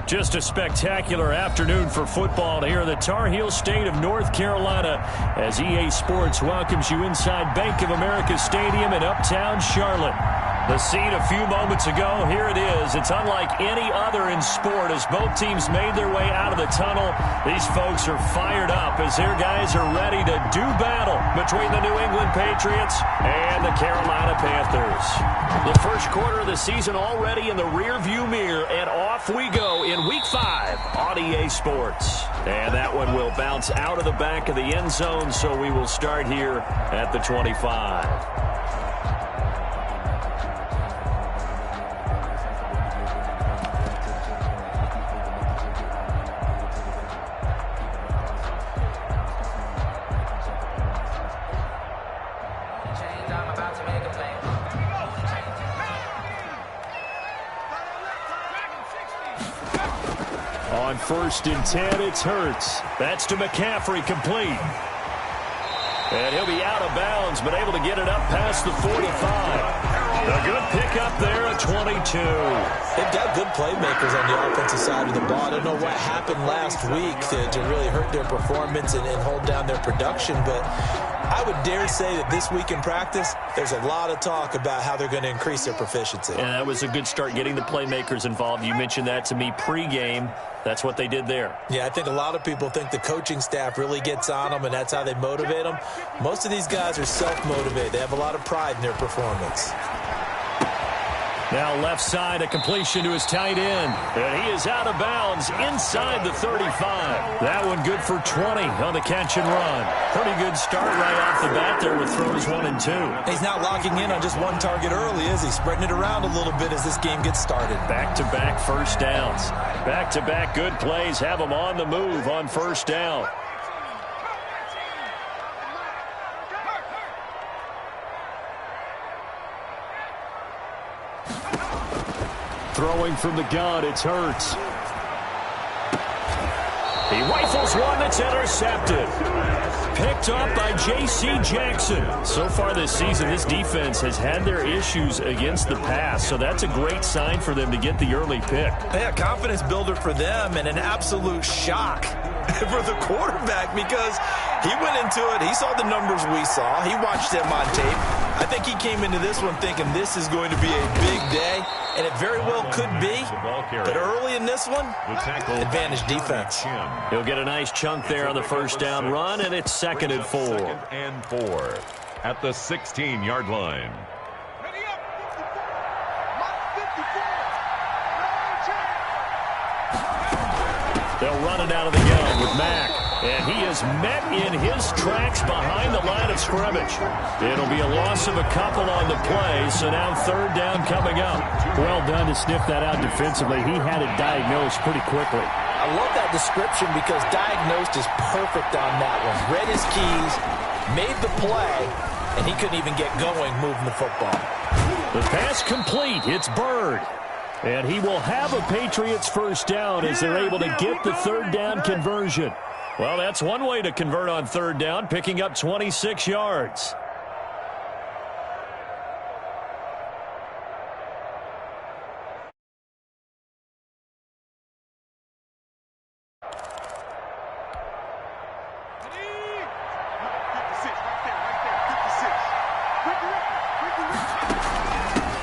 Just a spectacular afternoon for football here in the Tar Heel state of North Carolina as EA Sports welcomes you inside Bank of America Stadium in Uptown Charlotte. The scene a few moments ago, here it is. It's unlike any other in sport as both teams made their way out of the tunnel. These folks are fired up as their guys are ready to do battle between the New England Patriots and the Carolina Panthers. The first quarter of the season already in the rearview mirror, and off we go in Week 5 on EA Sports. And that one will bounce out of the back of the end zone, so we will start here at the 25. On 1st and 10, it's Hurts. That's to McCaffrey, complete. And he'll be out of bounds, but able to get it up past the 45. A good pickup there at 22. They've got good playmakers on the offensive side of the ball. I don't know what happened last week to really hurt their performance and hold down their production, but I would dare say that this week in practice, there's a lot of talk about how they're going to increase their proficiency. And that was a good start getting the playmakers involved. You mentioned that to me pregame. That's what they did there. Yeah, I think a lot of people think the coaching staff really gets on them, and that's how they motivate them. Most of these guys are self-motivated. They have a lot of pride in their performance. Now left side, a completion to his tight end. And he is out of bounds inside the 35. That one good for 20 on the catch and run. Pretty good start right off the bat there with throws 1 and 2. He's not locking in on just one target early, is he? Spreading it around a little bit as this game gets started. Back-to-back first downs. Back-to-back good plays have him on the move on first down. Throwing from the gun, it's Hurts. He rifles one that's intercepted. Picked up by J.C. Jackson. So far this season, this defense has had their issues against the pass, so that's a great sign for them to get the early pick. Yeah, confidence builder for them and an absolute shock for the quarterback because he went into it. He saw the numbers we saw. He watched them on tape. I think he came into this one thinking this is going to be a big day, and it very well could be. But early in this one, advantage defense. He'll get a nice chunk there on the first down run, and it's 2nd and 4. 2nd and 4 at the 16-yard line. They'll run it out of the gun with Mack. And he is met in his tracks behind the line of scrimmage. It'll be a loss of a couple on the play, so now 3rd down coming up. Well done to sniff that out defensively. He had it diagnosed pretty quickly. I love that description because diagnosed is perfect on that one. Read his keys, made the play, and he couldn't even get going moving the football. The pass complete. It's Bird. And he will have a Patriots first down as they're able to get the 3rd down conversion. Well, that's one way to convert on 3rd down, picking up 26 yards.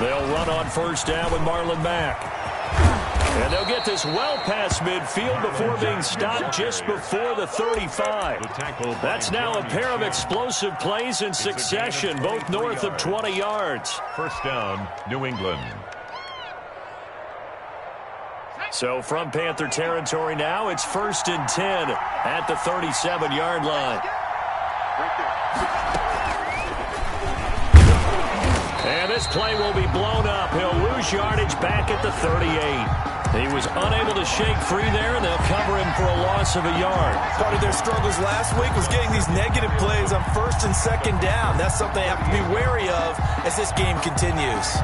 They'll run on first down with Marlon Mack. And they'll get this well past midfield before being stopped just before the 35. That's now a pair of explosive plays in succession, both north of 20 yards. First down, New England. So from Panther territory now, it's 1st and 10 at the 37-yard line. And this play will be blown up. He'll lose yardage back at the 38. He was unable to shake free there, and they'll cover him for a loss of a yard. Part of their struggles last week was getting these negative plays on 1st and 2nd down. That's something they have to be wary of as this game continues.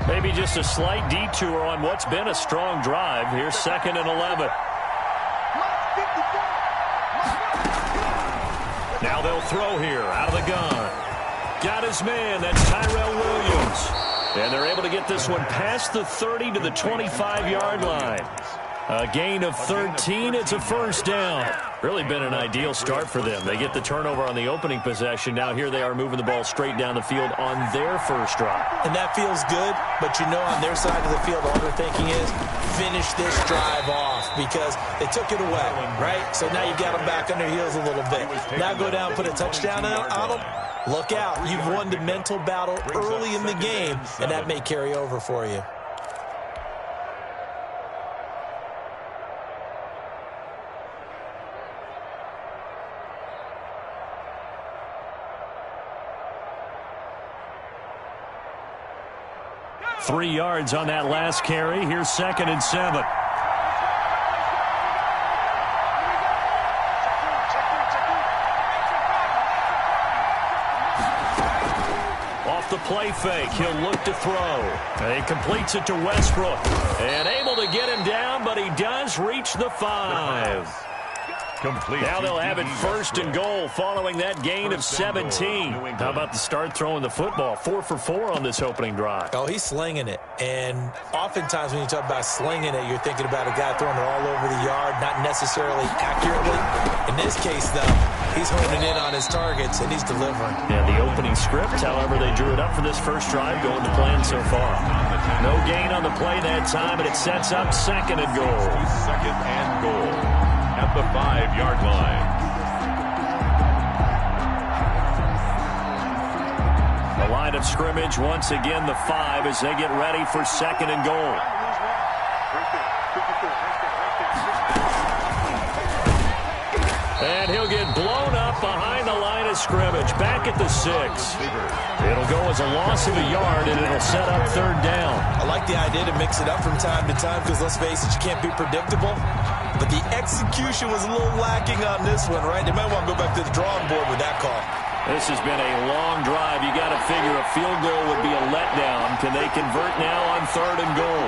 Maybe just a slight detour on what's been a strong drive. Here's 2nd and 11. Now they'll throw here out of the gun. got his man. That's Tyrell Williams. And they're able to get this one past the 30 to the 25-yard line. A gain of 13. It's a first down. Really been an ideal start for them. They get the turnover on the opening possession. Now here they are moving the ball straight down the field on their first drive. And that feels good, but you know on their side of the field, all they're thinking is finish this drive off because they took it away, right? So now you got them back on their heels a little bit. Now go down and put a touchdown on them. Look out. You've won the mental battle early in the game, and that may carry over for you. Three yards on that last carry. Here's 2nd and 7. Off the play fake, he'll look to throw. He completes it to Westbrook. And able to get him down, but he does reach the 5. Complete. Now they'll have it 1st and goal following that gain of 17. How about the start throwing the football? 4 for 4 on this opening drive. Oh, he's slinging it. And oftentimes when you talk about slinging it, you're thinking about a guy throwing it all over the yard, not necessarily accurately. In this case, though, he's honing in on his targets, and he's delivering. Yeah, the opening script, however, they drew it up for this first drive, going to plan so far. No gain on the play that time, and it sets up 2nd and goal. 2nd and goal. At the 5-yard line. The line of scrimmage, once again, the 5 as they get ready for 2nd and goal. And he'll get blown up behind the line of scrimmage, back at the 6. It'll go as a loss of a yard, and it'll set up 3rd down. I like the idea to mix it up from time to time because, let's face it, you can't be predictable. But the execution was a little lacking on this one, right? They might want to go back to the drawing board with that call. This has been a long drive. You got to figure a field goal would be a letdown. Can they convert now on 3rd and goal?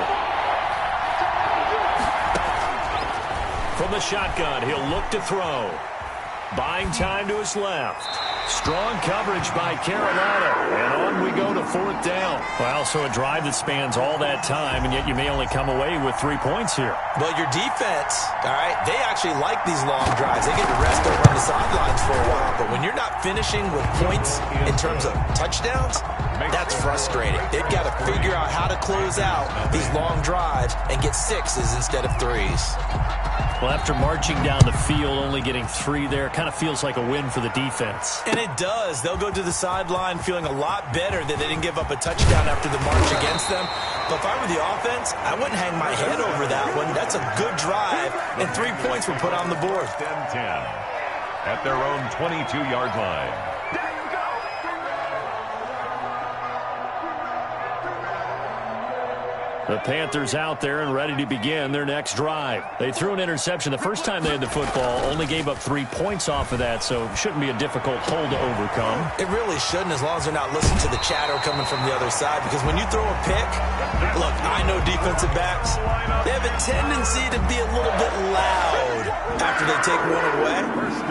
From the shotgun, he'll look to throw. Buying time to his left. Strong coverage by Carolina. And on we go to 4th down. Well, so a drive that spans all that time, and yet you may only come away with 3 points here. Well, your defense, all right, they actually like these long drives. They get to rest over on the sidelines for a while. But when you're not finishing with points in terms of touchdowns, that's frustrating. They've got to figure out how to close out these long drives and get 6s instead of 3s. Well, after marching down the field, only getting 3 there, kind of feels like a win for the defense. And it does. They'll go to the sideline feeling a lot better that they didn't give up a touchdown after the march against them. But if I were the offense, I wouldn't hang my head over that one. That's a good drive, and 3 points were put on the board. 10-10 at their own 22-yard line. The Panthers out there and ready to begin their next drive. They threw an interception the first time they had the football, only gave up 3 points off of that, so it shouldn't be a difficult hole to overcome. It really shouldn't, as long as they're not listening to the chatter coming from the other side, because when you throw a pick, look, I know defensive backs, they have a tendency to be a little bit loud after they take one away,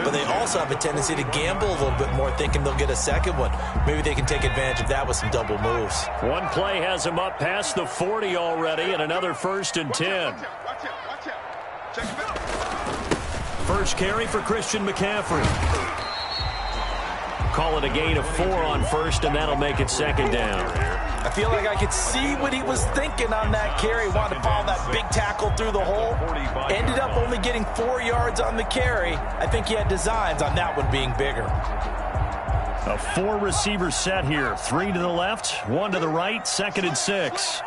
but they also have a tendency to gamble a little bit more, thinking they'll get a second one. Maybe they can take advantage of that with some double moves. One play has them up past the 40 already, and another 1st and 10. First carry for Christian McCaffrey. Call it a gain of 4 on 1st, and that'll make it 2nd down. I feel like I could see what he was thinking on that carry. Wanted to follow that big tackle through the hole. Ended up only getting 4 yards on the carry. I think he had designs on that one being bigger. A 4-receiver set here. 3 to the left, 1 to the right, 2nd and 6.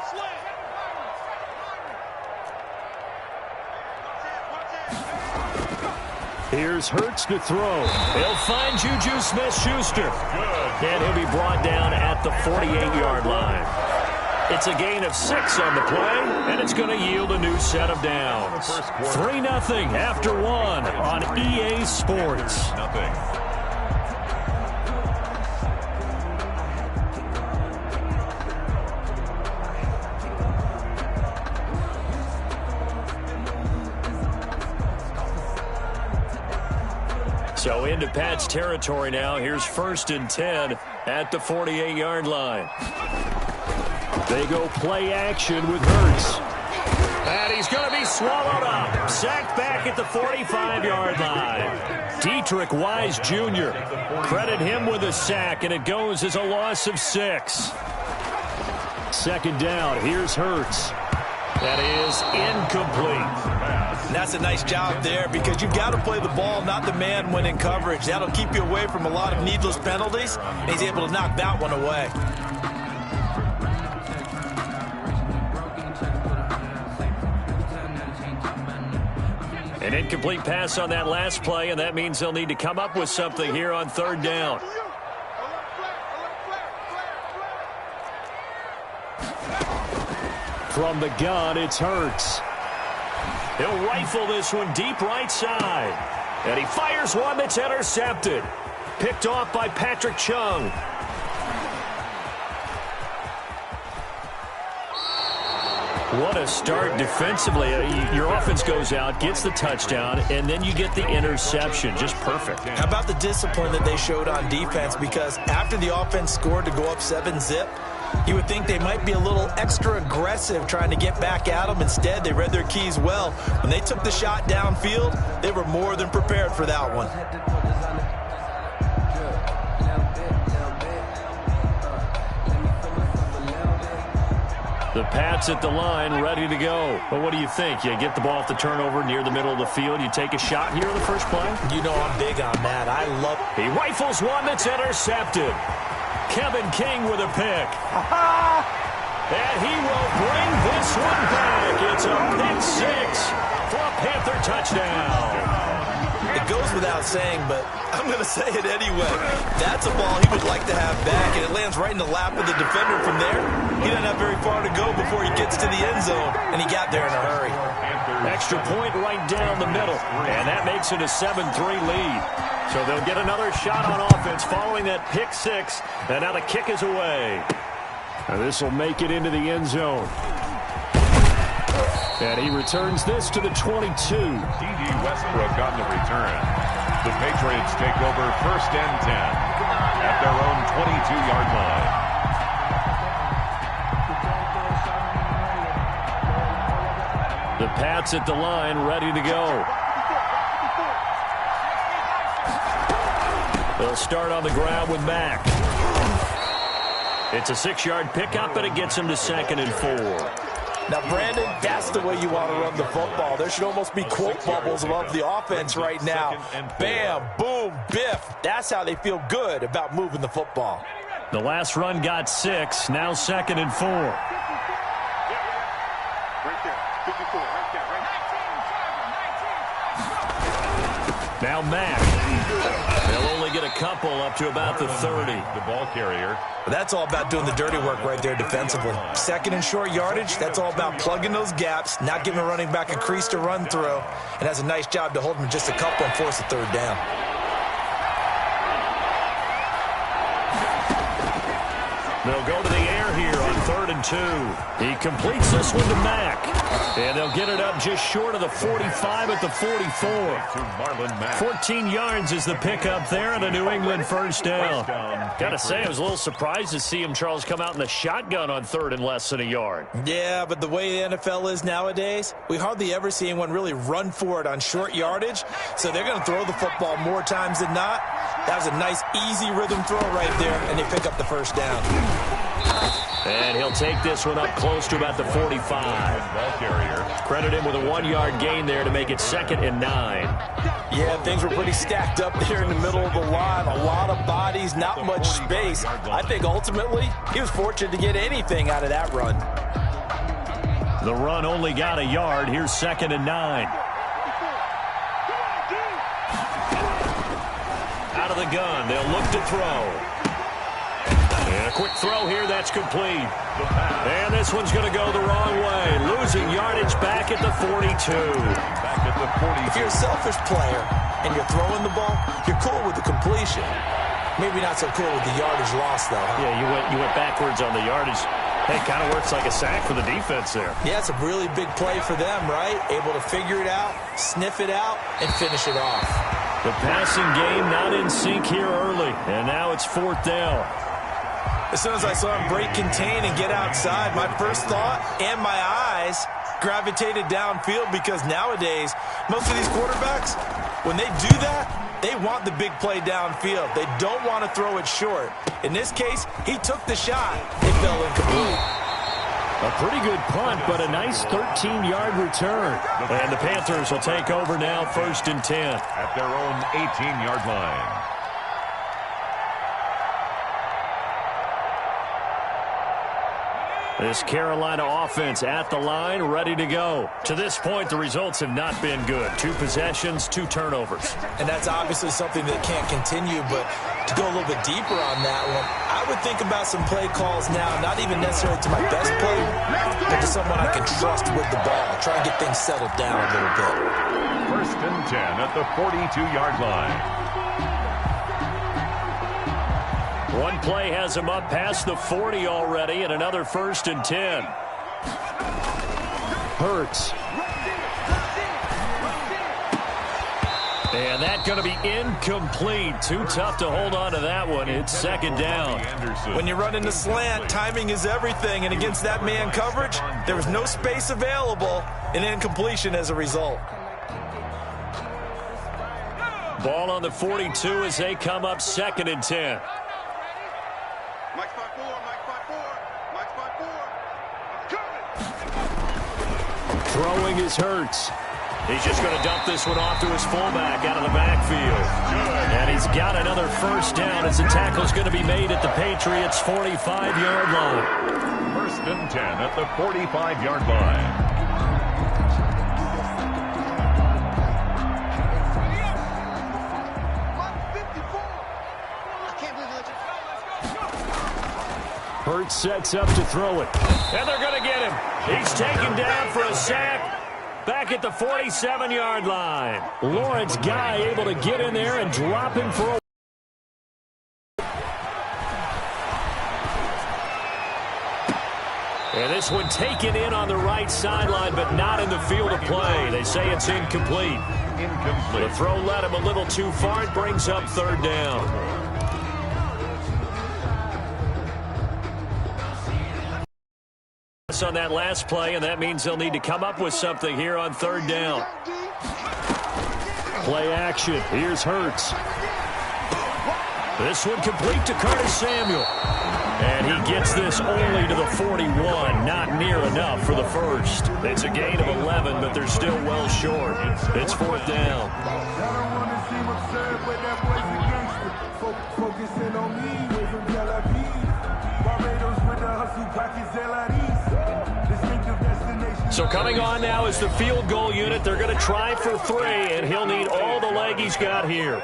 Here's Hurts to throw. He'll find Juju Smith-Schuster. And he'll be brought down at the 48-yard line. It's a gain of 6 on the play, and it's going to yield a new set of downs. 3-0 after 1 on EA Sports. So in into Pat's territory now. Here's 1st and 10 at the 48-yard line. They go play action with Hurts. And he's going to be swallowed up. Sacked back at the 45-yard line. Dietrich Wise Jr. Credit him with a sack, and it goes as a loss of 6. 2nd down. Here's Hurts. That is incomplete. And that's a nice job there because you've got to play the ball, not the man when in coverage. That'll keep you away from a lot of needless penalties. And he's able to knock that one away. An incomplete pass on that last play, and that means they'll need to come up with something here on 3rd down. From the gun, it's Hurts. He'll rifle this one deep right side. And he fires one that's intercepted. Picked off by Patrick Chung. What a start defensively. Your offense goes out, gets the touchdown, and then you get the interception. Just perfect. How about the discipline that they showed on defense? Because after the offense scored to go up 7-zip, you would think they might be a little extra aggressive trying to get back at them. Instead, they read their keys well. When they took the shot downfield, they were more than prepared for that one. The Pats at the line, ready to go. But what do you think? You get the ball off the turnover near the middle of the field. You take a shot here in the first play? You know I'm big on that. I love it. He rifles one that's intercepted. Kevin King with a pick. And he will bring this one back. It's a pick 6 for a Panther touchdown. It goes without saying, but I'm going to say it anyway. That's a ball he would like to have back, and it lands right in the lap of the defender from there. He doesn't have very far to go before he gets to the end zone, and he got there in a hurry. Extra point right down the middle, and that makes it a 7-3 lead. So they'll get another shot on offense following that pick 6, and now the kick is away. Now this will make it into the end zone. And he returns this to the 22. D.D. Westbrook on the return. The Patriots take over 1st and 10 at their own 22-yard line. The Pats at the line, ready to go. They'll start on the ground with Mack. It's a 6-yard pickup, and it gets him to 2nd and 4. Now, Brandon, that's the way you want to run the football. There should almost be quote bubbles above the offense right now. Bam, boom, biff. That's how they feel good about moving the football. The last run got 6, now 2nd and 4. Right there, 54, right there, right there. Now Mack. They'll only get a couple up to about the 30. The ball carrier. But that's all about doing the dirty work right there defensively. 2nd and short yardage, that's all about plugging those gaps, not giving a running back a crease to run through, and has a nice job to hold him just a couple and force a 3rd down. They'll go to the air here on 3rd and 2. He completes this one to Mack. And they'll get it up just short of the 45 at the 44. 14 yards is the pickup there, and a New England 1st down. Got to say, I was a little surprised to see him, Charles, come out in the shotgun on 3rd and less than a yard. Yeah, but the way the NFL is nowadays, we hardly ever see anyone really run for it on short yardage. So they're going to throw the football more times than not. That was a nice, easy rhythm throw right there, and they pick up the 1st down. And he'll take this one up close to about the 45. Ball carrier. Credit him with a 1-yard gain there to make it 2nd and 9. Yeah, things were pretty stacked up there in the middle of the line. A lot of bodies, not much space. I think ultimately he was fortunate to get anything out of that run. The run only got a yard. Here's 2nd and 9. Out of the gun. They'll look to throw. And a quick throw here, that's complete. And this one's going to go the wrong way. Losing yardage back at the 42. Back at the 42. If you're a selfish player and you're throwing the ball, you're cool with the completion. Maybe not so cool with the yardage loss, though. Huh? Yeah, you went backwards on the yardage. Hey, kind of works like a sack for the defense there. Yeah, it's a really big play for them, right? Able to figure it out, sniff it out, and finish it off. The passing game not in sync here early, and now it's 4th down. As soon as I saw him break contain and get outside, my first thought and my eyes gravitated downfield, because nowadays, most of these quarterbacks, when they do that, they want the big play downfield. They don't want to throw it short. In this case, he took the shot. It fell incomplete. A pretty good punt, but a nice 13-yard return. And the Panthers will take over now, 1st and 10. At their own 18-yard line. This Carolina offense at the line, ready to go. To this point, the results have not been good. 2 possessions, 2 turnovers. And that's obviously something that can't continue, but to go a little bit deeper on that one, I would think about some play calls now, not even necessarily to my best player, but to someone I can trust with the ball. Try and get things settled down a little bit. 1st and 10 at the 42-yard line. One play has him up past the 40 already, and another 1st and 10. Hurts. And that's going to be incomplete. Too tough to hold on to that one. It's 2nd down. When you run into slant, timing is everything, and against that man coverage, there was no space available, and incompletion as a result. Ball on the 42 as they come up 2nd and 10. Mike spot 4, Mike spot 4, Mike spot 4. Throwing is Hurts. He's just going to dump this one off to his fullback out of the backfield. And he's got another 1st down as the tackle's going to be made at the Patriots' 45-yard line. 1st and 10 at the 45-yard line. Hurts sets up to throw it. And they're going to get him. He's taken down for a sack back at the 47-yard line. Lawrence Guy able to get in there and drop him for a... And this one taken in on the right sideline, but not in the field of play. They say it's incomplete. The throw led him a little too far. It brings up 3rd down. On that last play, and that means they'll need to come up with something here on 3rd down. Play action. Here's Hurts. This one complete to Curtis Samuel. And he gets this only to the 41. Not near enough for the 1st. It's a gain of 11, but they're still well short. It's 4th down. So coming on now is the field goal unit. They're going to try for 3, and he'll need all the leg he's got here.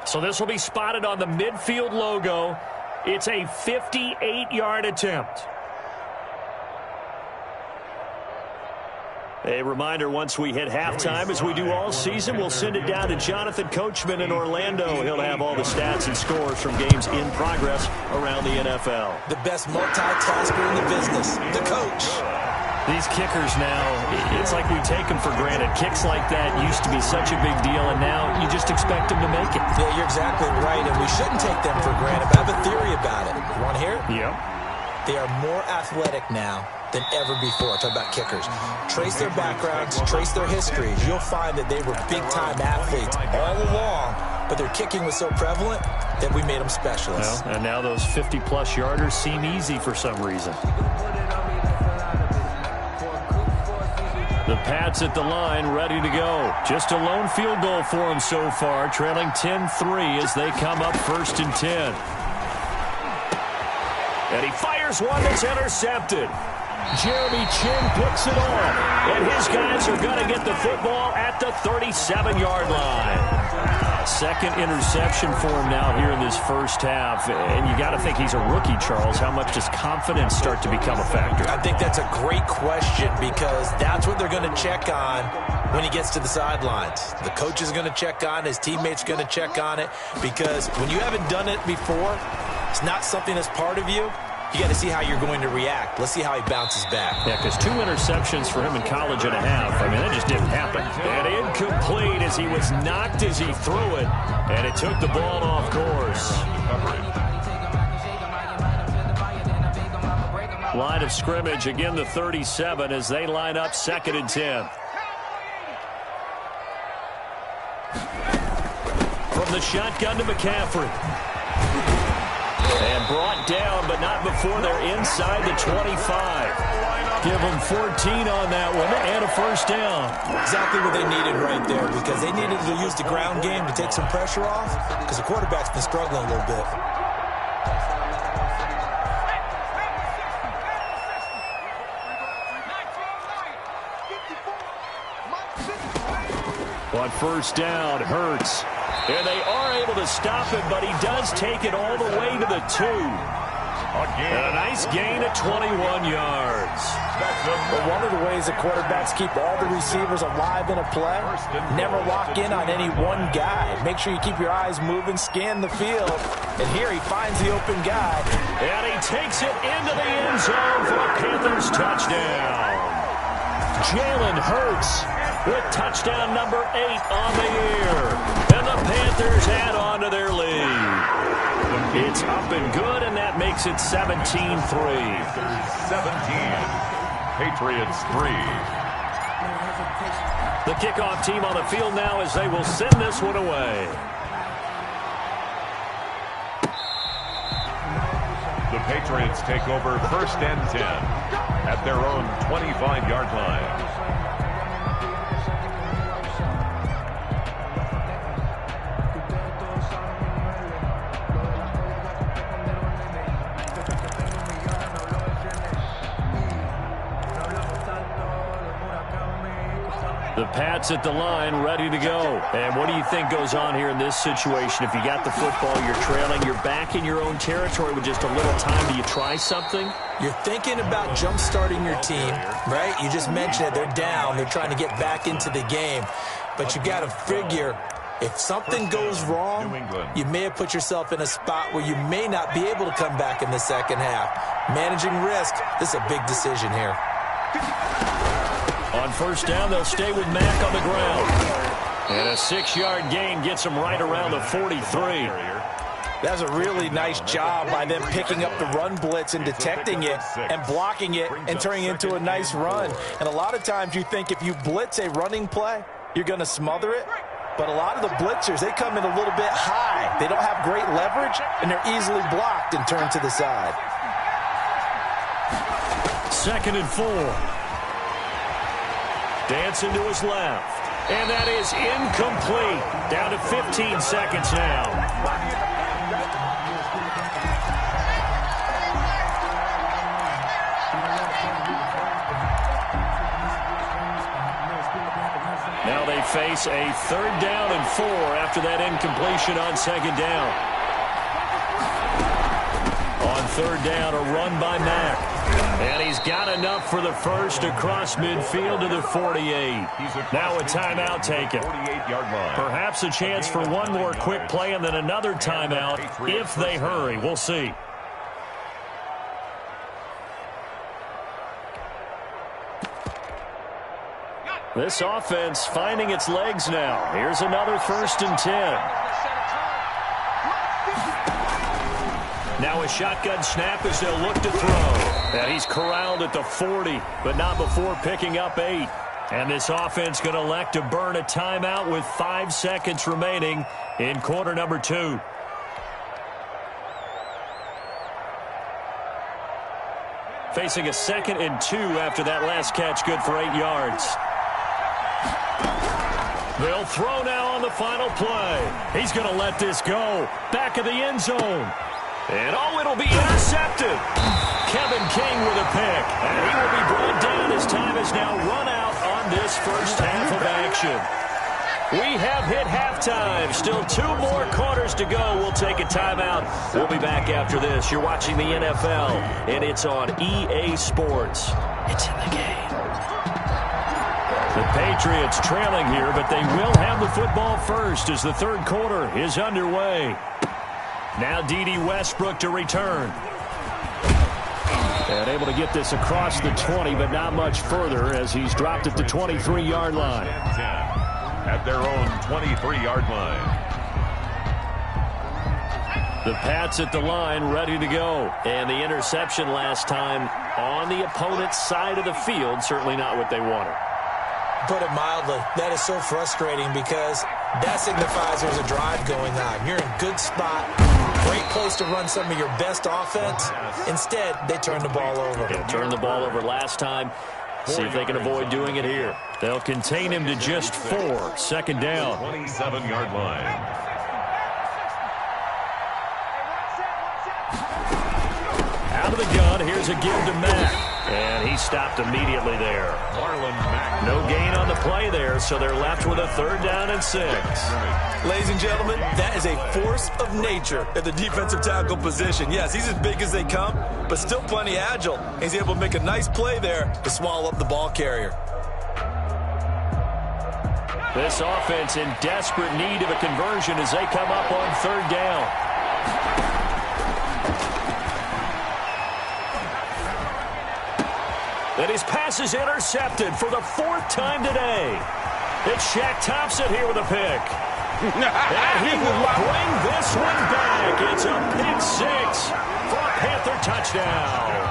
So this will be spotted on the midfield logo. It's a 58-yard attempt. A reminder, once we hit halftime, as we do all season, we'll send it down to Jonathan Coachman in Orlando. He'll have all the stats and scores from games in progress around the NFL. The best multitasker in the business, the coach. These kickers now, it's like we take them for granted. Kicks like that used to be such a big deal, and now you just expect them to make it. Yeah, you're exactly right, and we shouldn't take them for granted. But I have a theory about it. You want to hear it? Yep. They are more athletic now than ever before. Talk about kickers. Trace their backgrounds, trace their histories. You'll find that they were big-time athletes all along, but their kicking was so prevalent that we made them specialists. Well, and now those 50-plus yarders seem easy for some reason. The Pats at the line, ready to go. Just a lone field goal for them so far, trailing 10-3 as they come up 1st and 10. And he fires one that's intercepted. Jeremy Chin picks it off, and his guys are going to get the football at the 37-yard line. 2nd interception for him now here in this 1st half, and you got to think he's a rookie, Charles. How much does confidence start to become a factor? I think that's a great question, because that's what they're going to check on when he gets to the sidelines. The coach is going to check on, his teammates going to check on it, because when you haven't done it before, it's not something that's part of you. you got to see how you're going to react. Let's see how he bounces back. Yeah, because 2 interceptions for him in college and a half. I mean, that just didn't happen. And incomplete as he was knocked as he threw it. And it took the ball off course. Line of scrimmage, again the 37 as they line up 2nd and 10. From the shotgun to McCaffrey. And brought down, but not before they're inside the 25. Give them 14 on that one and a first down. Exactly what they needed right there, because they needed to use the ground game to take some pressure off, because the quarterback's been struggling a little bit. On first down, Hurts. And they are able to stop him, but he does take it all the way to the 2. And a nice gain of 21 yards. But one of the ways the quarterbacks keep all the receivers alive in a play, never lock in on any one guy. Make sure you keep your eyes moving, scan the field. And here he finds the open guy. And he takes it into the end zone for a Panthers touchdown. Jalen Hurts with touchdown number 8 on the year. And the Panthers add on to their lead. It's up and good, and that makes it 17-3. 17. Patriots 3. The kickoff team on the field now as they will send this one away. The Patriots take over 1st and 10 at their own 25-yard line. The Pats at the line, ready to go. And what do you think goes on here in this situation? If you got the football, you're trailing, you're back in your own territory with just a little time. Do you try something? You're thinking about jump-starting your team, right? You just mentioned it. They're down. They're trying to get back into the game. But you got to figure, if something goes wrong, you may have put yourself in a spot where you may not be able to come back in the second half. Managing risk, this is a big decision here. On first down, they'll stay with Mack on the ground. And a 6-yard gain gets them right around the 43. That's a really nice job by them picking up the run blitz and detecting it and blocking it and turning it into a nice run. And a lot of times you think if you blitz a running play, you're going to smother it. But a lot of the blitzers, they come in a little bit high. They don't have great leverage, and they're easily blocked and turned to the side. 2nd and 4. Dancing to his left. And that is incomplete. Down to 15 seconds now. Now they face a 3rd down and 4 after that incompletion on 2nd down. On 3rd down, a run by Mack. And he's got enough for the first across midfield to the 48. Now a timeout taken. Perhaps a chance for one more quick play and then another timeout if they hurry. We'll see. This offense finding its legs now. Here's another 1st and 10. Now a shotgun snap as they'll look to throw. And he's corralled at the 40, but not before picking up 8. And this offense going to elect to burn a timeout with 5 seconds remaining in quarter number 2. Facing a 2nd and 2 after that last catch, good for 8 yards. They'll throw now on the final play. He's going to let this go. Back of the end zone. And it'll be intercepted. Kevin King with a pick. And he will be brought down as time has now run out on this first half of action. We have hit halftime. Still 2 more quarters to go. We'll take a timeout. We'll be back after this. You're watching the NFL, and it's on EA Sports. It's in the game. The Patriots trailing here, but they will have the football first as the 3rd quarter is underway. Now D.D. Westbrook to return. And able to get this across the 20, but not much further as he's dropped at the 23-yard line. At their own 23-yard line. The Pats at the line, ready to go. And the interception last time on the opponent's side of the field, certainly not what they wanted. Put it mildly, that is so frustrating because that signifies there's a drive going on. You're in a good spot, great place to run some of your best offense. Instead, they turn the ball over. They turned the ball over last time. See if they can avoid doing it here. They'll contain him to just 4. Second down. 27-yard line. Out of the gun, here's a give to Mack. And he stopped immediately there. No gain on the play there, so they're left with a 3rd down and 6. Ladies and gentlemen, that is a force of nature at the defensive tackle position. Yes, he's as big as they come, but still plenty agile. He's able to make a nice play there to swallow up the ball carrier. This offense in desperate need of a conversion as they come up on 3rd down. And his pass is intercepted for the 4th time today. It's Shaq Thompson here with a pick. And he will bring this one back. It's a pick 6 for a Panther touchdown.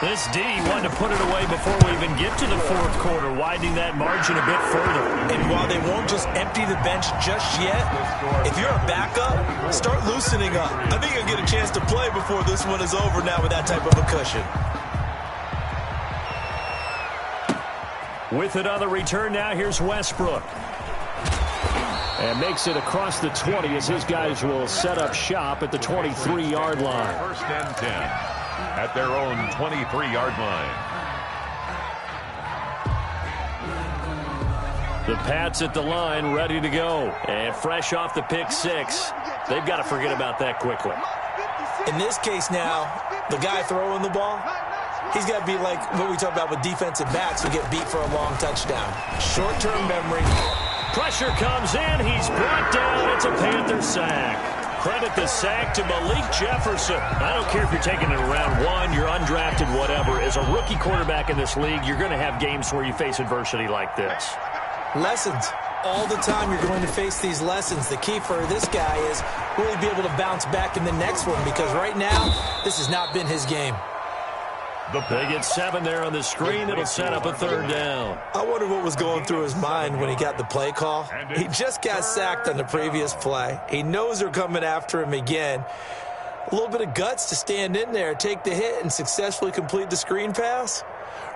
This D wanted to put it away before we even get to the 4th quarter, widening that margin a bit further. And while they won't just empty the bench just yet, if you're a backup, start loosening up. I think you'll get a chance to play before this one is over now with that type of a cushion. With it on the return now, here's Westbrook. And makes it across the 20 as his guys will set up shop at the 23-yard line. 1st and 10 at their own 23-yard line. The Pats at the line, ready to go. And fresh off the pick 6. They've got to forget about that quickly. In this case now, the guy throwing the ball, he's got to be like what we talk about with defensive backs who get beat for a long touchdown. Short-term memory. Pressure comes in. He's brought down. It's a Panther sack. Credit the sack to Malik Jefferson. I don't care if you're taking it in round 1, you're undrafted, whatever. As a rookie quarterback in this league, you're going to have games where you face adversity like this. Lessons. All the time you're going to face these lessons. The key for this guy is really be able to bounce back in the next one because right now, this has not been his game. They get 7 there on the screen. It'll set up a 3rd down. I wonder what was going through his mind when he got the play call. He just got sacked on the previous play. He knows they're coming after him again. A little bit of guts to stand in there, take the hit, and successfully complete the screen pass.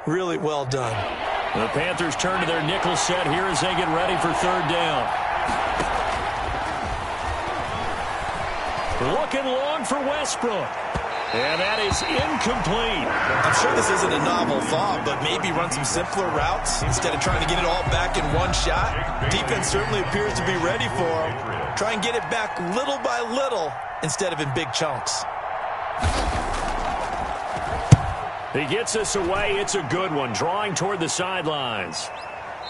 Really well done. The Panthers turn to their nickel set here as they get ready for 3rd down. Looking long for Westbrook. And that is incomplete. I'm sure this isn't a novel thought, but maybe run some simpler routes instead of trying to get it all back in one shot. Defense certainly appears to be ready for him. Try and get it back little by little instead of in big chunks. He gets this away. It's a good one. Drawing toward the sidelines.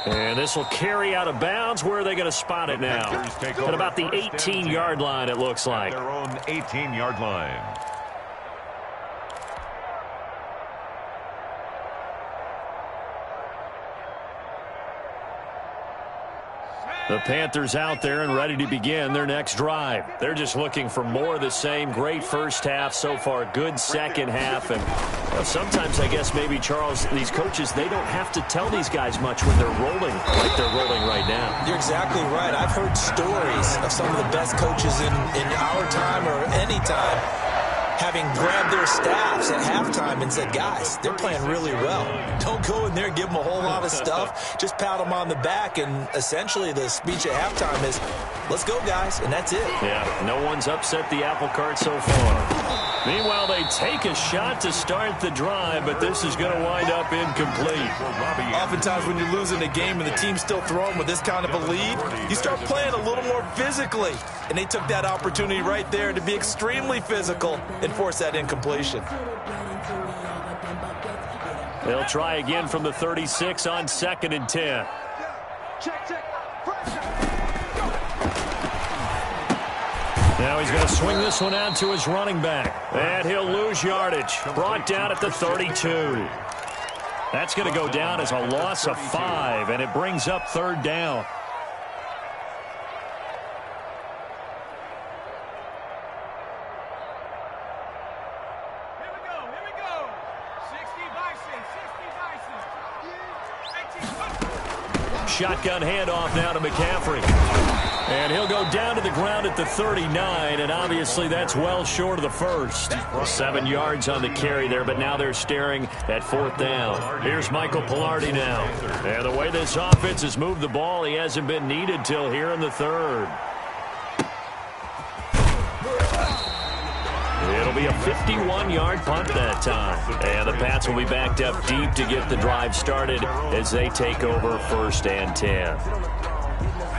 And this will carry out of bounds. Where are they going to spot it now? At about the 18-yard line, it looks like. Their own 18-yard line. The Panthers out there and ready to begin their next drive. They're just looking for more of the same. Great first half so far. Good second half. And sometimes, I guess, maybe, Charles, these coaches, they don't have to tell these guys much when they're rolling like they're rolling right now. You're exactly right. I've heard stories of some of the best coaches in our time or any time having grabbed their staffs at halftime and said, guys, they're playing really well. Don't go in there and give them a whole lot of stuff. Just pat them on the back, and essentially the speech at halftime is, let's go, guys, and that's it. Yeah, no one's upset the apple cart so far. Meanwhile, they take a shot to start the drive, but this is going to wind up incomplete. Oftentimes when you're losing a game and the team's still throwing with this kind of a lead, you start playing a little more physically. And they took that opportunity right there to be extremely physical and force that incompletion. They'll try again from the 36 on 2nd and 10. Now he's going to swing this one out to his running back. And he'll lose yardage. Brought down at the 32. That's going to go down as a loss of 5, and it brings up third down. Here we go. 60 Bison. Shotgun handoff now to McCaffrey. And he'll go down to the ground at the 39, and obviously that's well short of the first. 7 yards on the carry there, but now they're staring at fourth down. Here's Michael Pilardi now. And the way this offense has moved the ball, he hasn't been needed till here in the third. It'll be a 51-yard punt that time. And the Pats will be backed up deep to get the drive started as they take over first and 10.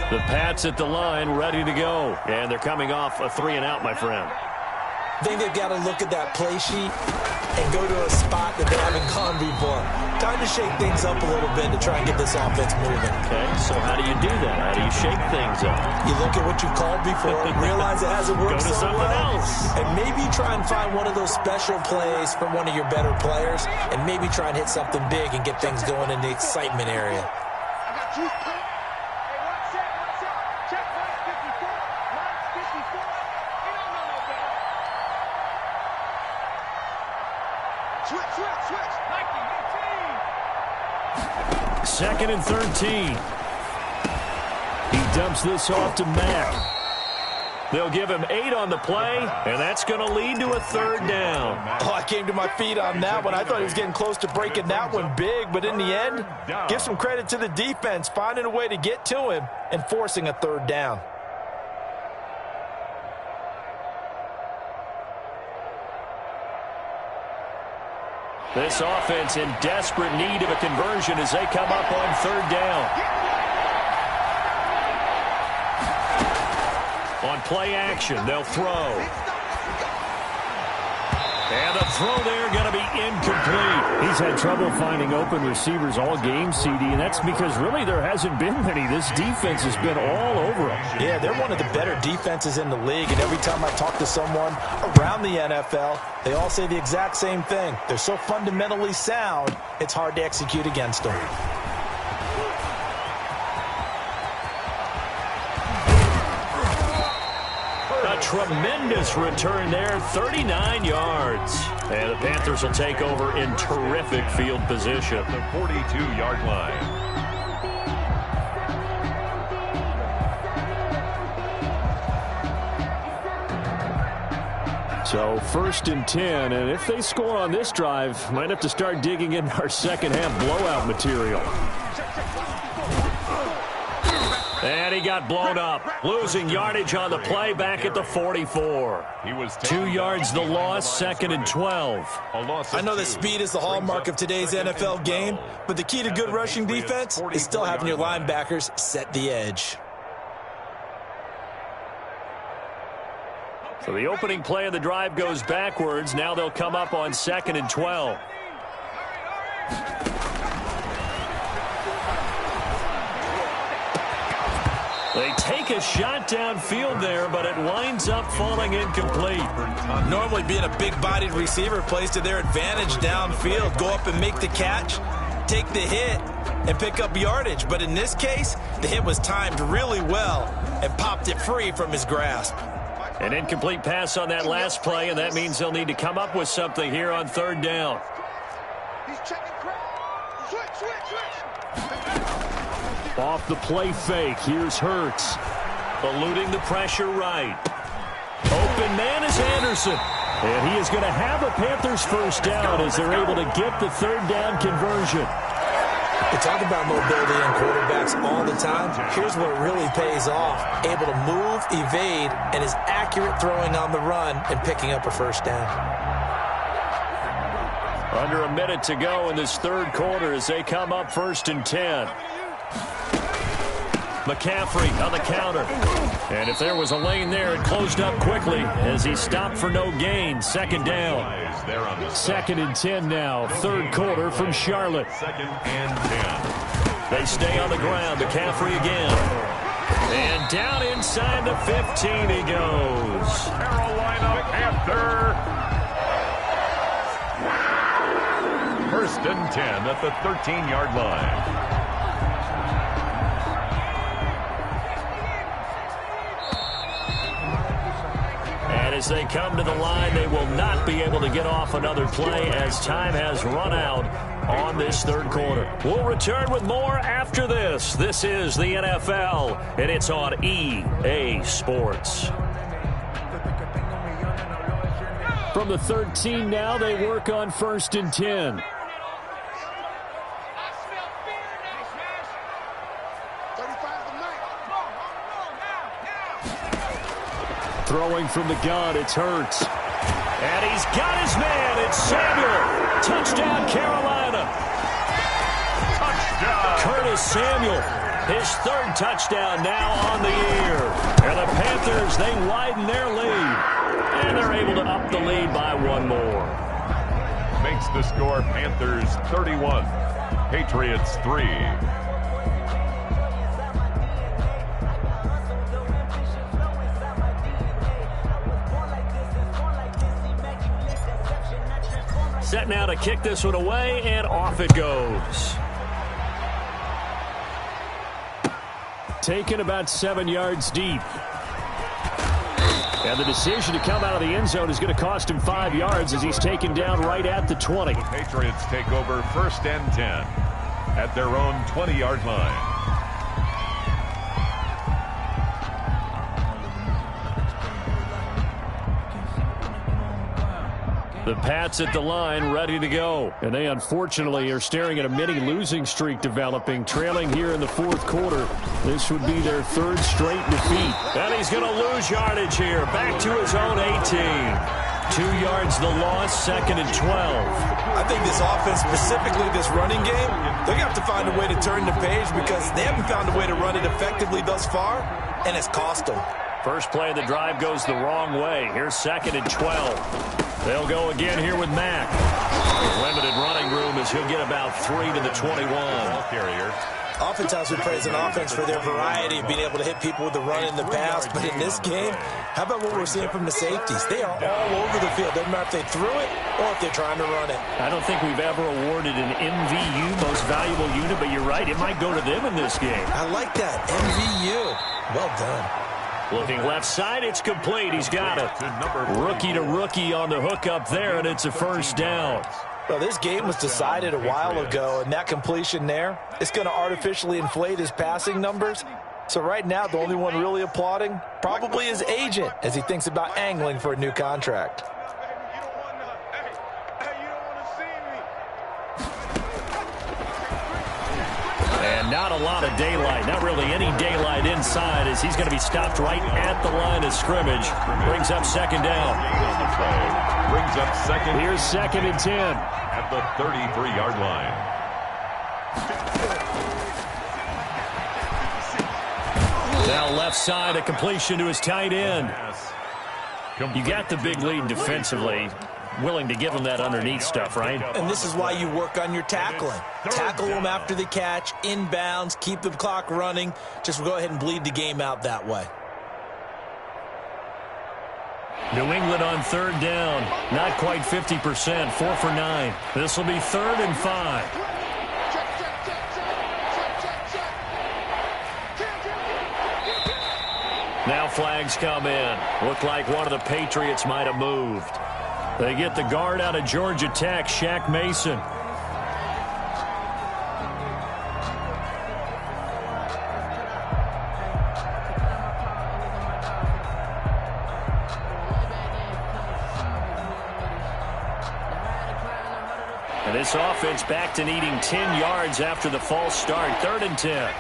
The Pats at the line, ready to go. And they're coming off a 3-and-out, my friend. I think they've got to look at that play sheet and go to a spot that they haven't gone before. Time to shake things up a little bit to try and get this offense moving. Okay, so how do you do that? How do you shake things up? You look at what you called before, realize it hasn't worked Go to so something well, else. and maybe try and find one of those special plays from one of your better players, and maybe try and hit something big and get things going in the excitement area. Second and 13. He dumps this off to Mack. They'll give him 8 on the play, and that's going to lead to a third down. Oh, I came to my feet on that one. I thought he was getting close to breaking that one big, but in the end, give some credit to the defense, finding a way to get to him and forcing a third down. This offense in desperate need of a conversion as they come up on third down. On play action, they'll throw. And the throw there going to be incomplete. He's had trouble finding open receivers all game, CD, and that's because really there hasn't been many. This defense has been all over him. Yeah, they're one of the better defenses in the league, and every time I talk to someone around the NFL, they all say the exact same thing. They're so fundamentally sound, it's hard to execute against them. Tremendous return there, 39 yards. And the Panthers will take over in terrific field position. The 42-yard line. So first and 10, and if they score on this drive, might have to start digging in our second half blowout material. And he got blown up. Losing yardage on the play back at the 44. He was 2 yards the loss, second and 12. I know that speed is the hallmark of today's NFL game, but the key to good rushing defense is still having your linebackers set the edge. So the opening play of the drive goes backwards. Now they'll come up on second and 12. They take a shot downfield there, but it winds up falling incomplete. Normally being a big-bodied receiver plays to their advantage downfield. Go up and make the catch, take the hit, and pick up yardage. But in this case, the hit was timed really well and popped it free from his grasp. An incomplete pass on that last play, and that means they'll need to come up with something here on third down. He's checking crowd. Switch. Off the play fake, here's Hurts. Eluding the pressure right. Open man is Anderson. And he is going to have a Panthers first down as they're able to get the third down conversion. We talk about mobility in quarterbacks all the time. Here's where it really pays off. Able to move, evade, and is accurate throwing on the run and picking up a first down. Under a minute to go in this third quarter as they come up first and 10. McCaffrey on the counter. And if there was a lane there, it closed up quickly as he stopped for no gain. Second down. Second and 10 now. Third quarter from Charlotte. Second and 10. They stay on the ground. McCaffrey again. And down inside the 15 he goes. Carolina Panther. First and 10 at the 13-yard line. And as they come to the line, they will not be able to get off another play as time has run out on this third quarter. We'll return with more after this. This is the NFL, and it's on EA Sports. From the 13 now, they work on first and 10. Throwing from the gun, it's Hurts. And he's got his man. It's Samuel. Touchdown, Carolina. Touchdown. Curtis Samuel, his third touchdown now on the year. And the Panthers, they widen their lead. And they're able to up the lead by one more. Makes the score Panthers 31, Patriots 3. Set now to kick this one away, and off it goes. Taken about 7 yards deep. And the decision to come out of the end zone is going to cost him 5 yards as he's taken down right at the 20. The Patriots take over first and 10 at their own 20-yard line. The Pats at the line, ready to go. And they unfortunately are staring at a mini losing streak developing, trailing here in the fourth quarter. This would be their third straight defeat. And he's going to lose yardage here. Back to his own 18. 2 yards the loss, second and 12. I think this offense, specifically this running game, they're going to have to find a way to turn the page because they haven't found a way to run it effectively thus far, and it's cost them. First play of the drive goes the wrong way. Here's second and 12. They'll go again here with Mack. Limited running room as he'll get about 3 to the 21. Carrier. Oftentimes we praise an offense for their variety of being able to hit people with the run in the pass, but in this game, how about what we're seeing from the safeties? They are all over the field. Doesn't matter if they threw it or if they're trying to run it. I don't think we've ever awarded an MVU, most valuable unit, but you're right, it might go to them in this game. I like that, MVU. Well done. Looking left side, it's complete. He's got it. Rookie to rookie on the hook up there, and it's a first down. Well, this game was decided a while ago, and that completion there, it's going to artificially inflate his passing numbers. So right now, the only one really applauding probably his agent as he thinks about angling for a new contract. And not a lot of daylight, not really any daylight inside as he's going to be stopped right at the line of scrimmage. Brings up second down. Brings up second. Here's second and 10. At the 33-yard line. Now left side, a completion to his tight end. You got the big lead defensively. Willing to give them that underneath stuff, right? And this is why you work on your tackling. Tackle them after the catch, inbounds, keep the clock running. Just go ahead and bleed the game out that way. New England on third down. Not quite 50%, 4 for 9. This will be third and 5. Now flags come in. Look like one of the Patriots might have moved. They get the guard out of Georgia Tech, Shaq Mason. And this offense back to needing 10 yards after the false start. Third and 10.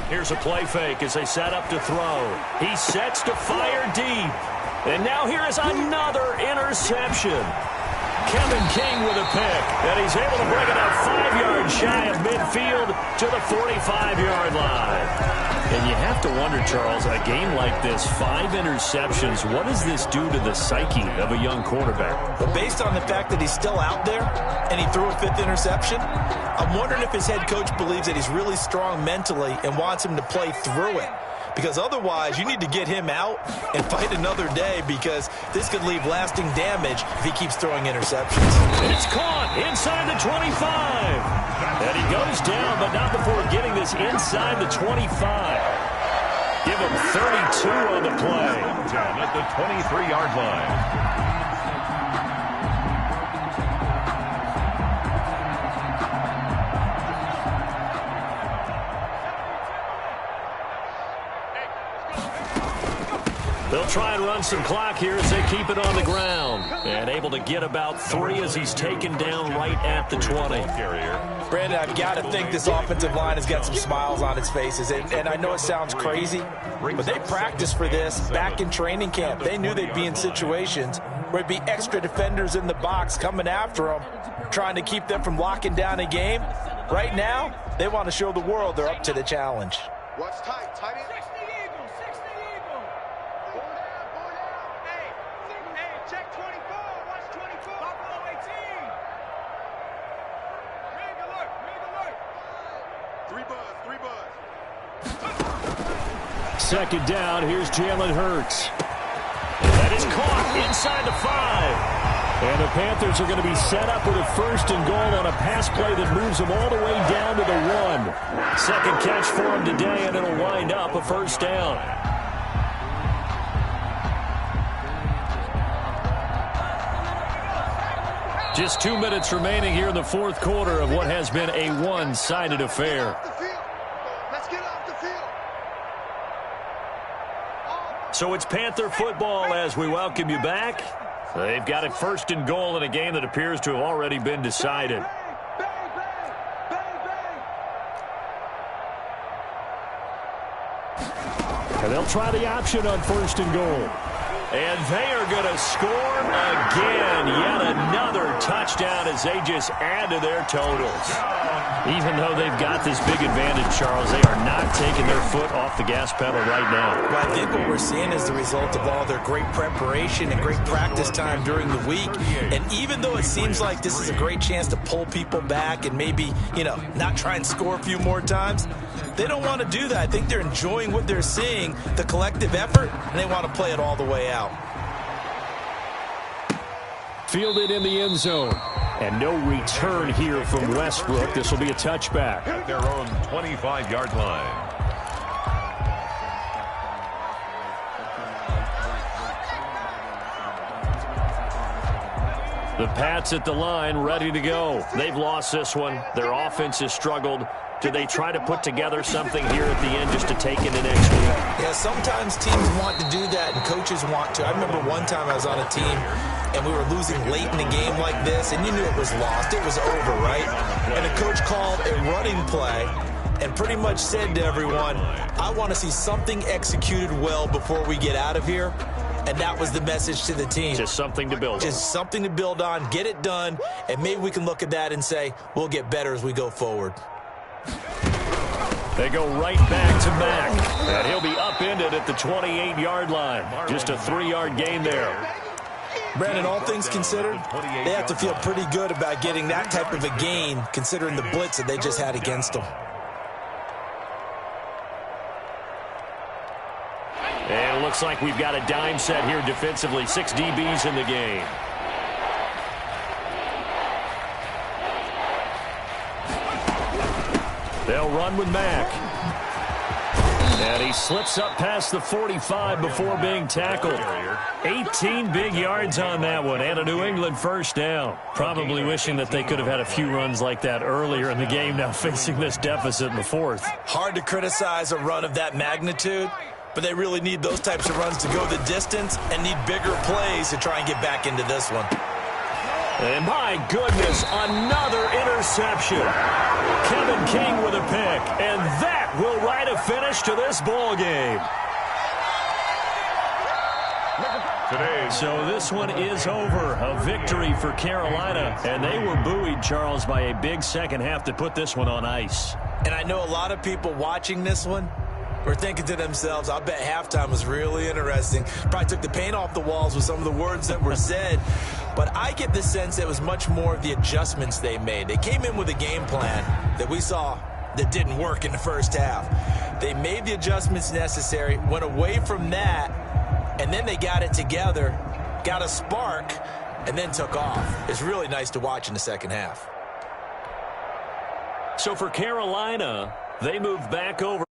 Here's a play fake as they set up to throw. He sets to fire deep. And now here is another interception. Kevin King with a pick. And he's able to bring it up 5 yards shy of midfield to the 45-yard line. And you have to wonder, Charles, a game like this, 5 interceptions, what does this do to the psyche of a young quarterback? But based on the fact that he's still out there and he threw a 5th interception, I'm wondering if his head coach believes that he's really strong mentally and wants him to play through it. Because otherwise, you need to get him out and fight another day, because this could leave lasting damage if he keeps throwing interceptions. It's caught inside the 25. And he goes down, but not before getting this inside the 25. Give him 32 on the play. Down at the 23-yard line. They'll try and run some clock here as they keep it on the ground. And able to get about 3 as he's taken down right at the 20. Brandon, I've got to think this offensive line has got some smiles on its faces. And I know it sounds crazy, but they practiced for this back in training camp. They knew they'd be in situations where it'd be extra defenders in the box coming after them, trying to keep them from locking down a game. Right now, they want to show the world they're up to the challenge. What's tight? Tight end. 60 Eagle, 60 Eagle. Go down. Hey, check 24. Watch 24. Buffalo 18. Rig alert, rig alert. 3 buzz. Second down, here's Jalen Hurts. That is caught inside the 5. And the Panthers are going to be set up with a 1st and goal on a pass play that moves them all the way down to the 1. Second catch for him today, and it'll wind up a 1st down. Just 2 minutes remaining here in the 4th quarter of what has been a one-sided affair. Let's get off the field. So it's Panther football as we welcome you back. They've got it 1st and goal in a game that appears to have already been decided. And they'll try the option on 1st and goal. And they are going to score again. Yet another touchdown as they just add to their totals. Even though they've got this big advantage, Charles, they are not taking their foot off the gas pedal right now. Well, I think what we're seeing is the result of all their great preparation and great practice time during the week. And even though it seems like this is a great chance to pull people back and maybe, not try and score a few more times, they don't want to do that. I think they're enjoying what they're seeing, the collective effort, and they want to play it all the way out. Fielded in the end zone. And no return here from Westbrook. This will be a touchback. At their own 25-yard line. The Pats at the line, ready to go. They've lost this one. Their offense has struggled. Do they try to put together something here at the end just to take into next week? Yeah, sometimes teams want to do that and coaches want to. I remember one time I was on a team and we were losing late in a game like this, and you knew it was lost. It was over, right? And the coach called a running play and pretty much said to everyone, I want to see something executed well before we get out of here. And that was the message to the team. Just something to build on. Just something to build on, get it done, and maybe we can look at that and say, we'll get better as we go forward. They go right back to Mack. And he'll be upended at the 28-yard line. Just a 3-yard gain there. Brandon, all things considered, they have to feel pretty good about getting that type of a gain considering the blitz that they just had against them. And it looks like we've got a dime set here defensively. 6 DBs in the game. They'll run with Mack. And he slips up past the 45 before being tackled. 18 big yards on that one, and a New England 1st down. Probably wishing that they could have had a few runs like that earlier in the game, now facing this deficit in the 4th. Hard to criticize a run of that magnitude, but they really need those types of runs to go the distance and need bigger plays to try and get back into this one. And my goodness, another interception. Kevin King with a pick, and that will write a finish to this ball game. So this one is over. A victory for Carolina, and they were buoyed, Charles, by a big second half to put this one on ice. And I know a lot of people watching this one were thinking to themselves, I'll bet halftime was really interesting. Probably took the paint off the walls with some of the words that were said. But I get the sense it was much more of the adjustments they made. They came in with a game plan that we saw that didn't work in the first half. They made the adjustments necessary, went away from that, and then they got it together, got a spark, and then took off. It's really nice to watch in the second half. So for Carolina, they move back over.